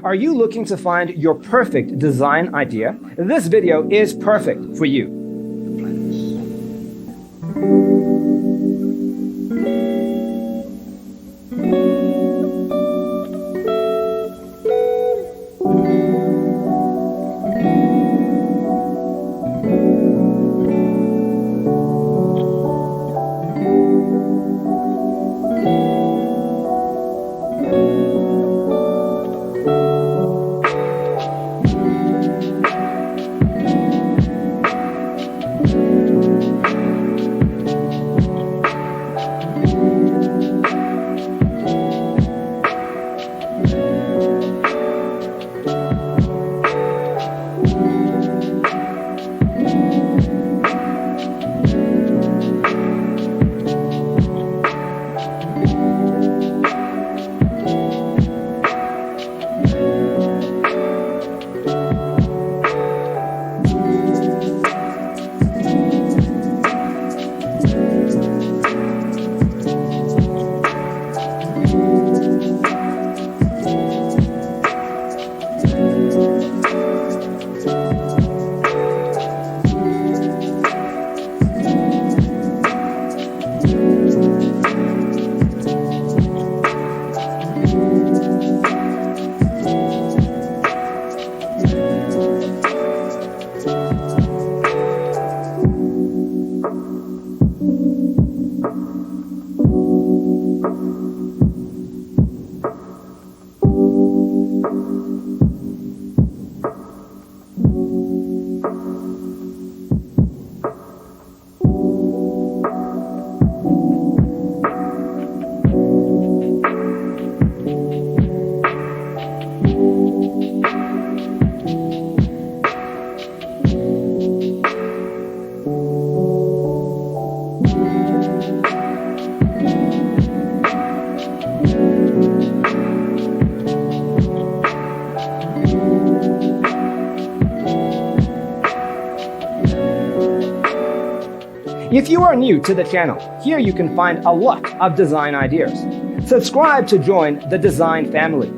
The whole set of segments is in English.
Are you looking to find your perfect design idea? This video is perfect for you. If you are new to the channel, here you can find a lot of design ideas. Subscribe to join the design family.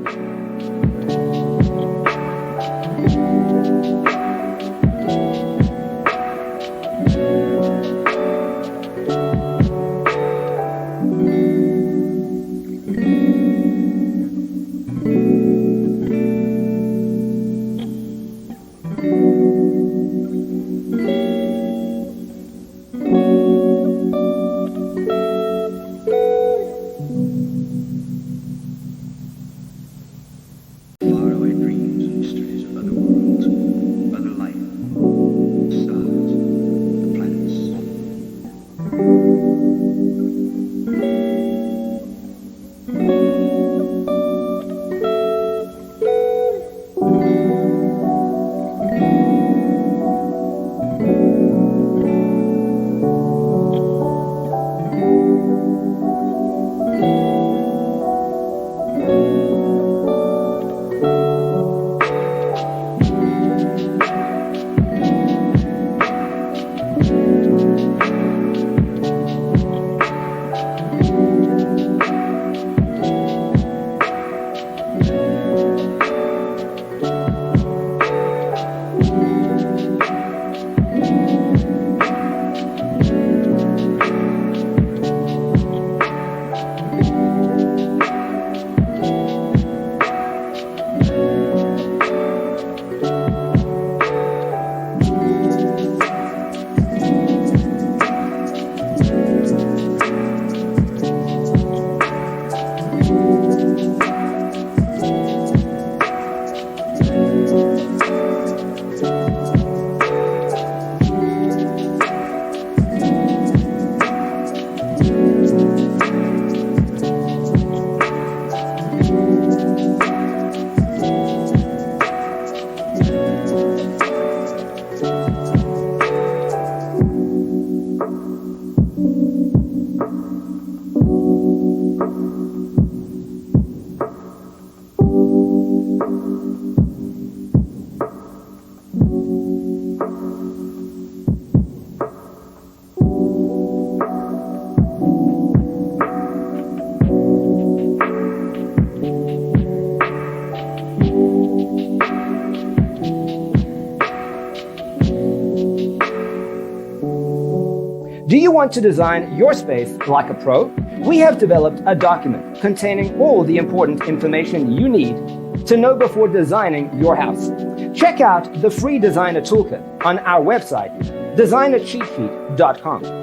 Do you want to design your space like a pro? We have developed a document containing all the important information you need to know before designing your house. Check out the free designer toolkit on our website, designercheatsheet.com.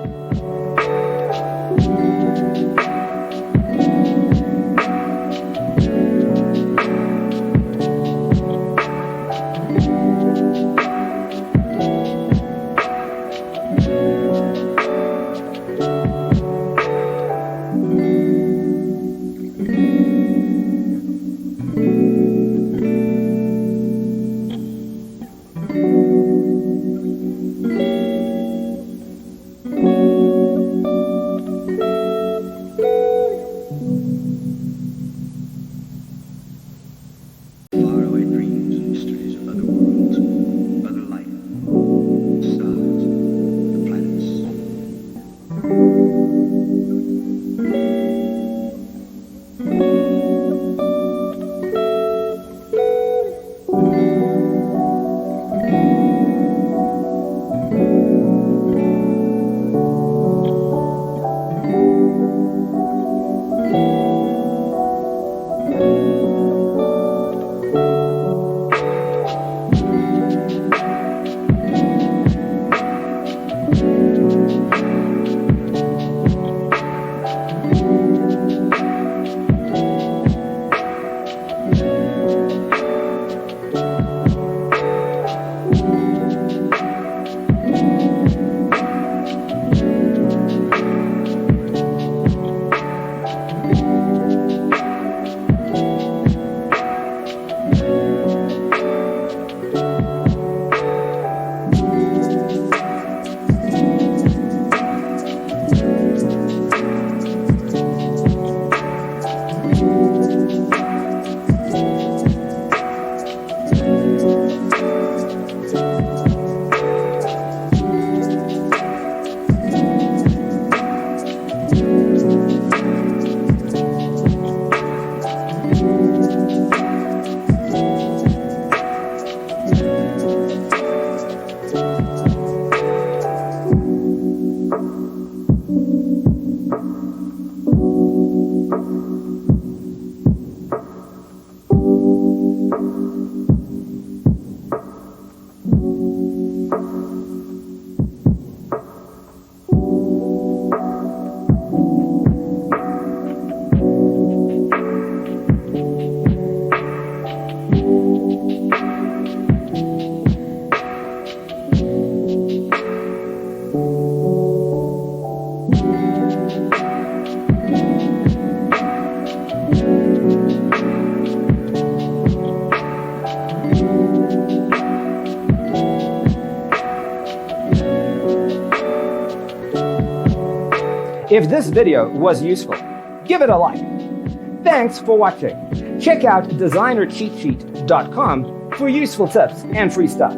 If this video was useful, give it a like. Thanks for watching. Check out designercheatsheet.com for useful tips and free stuff.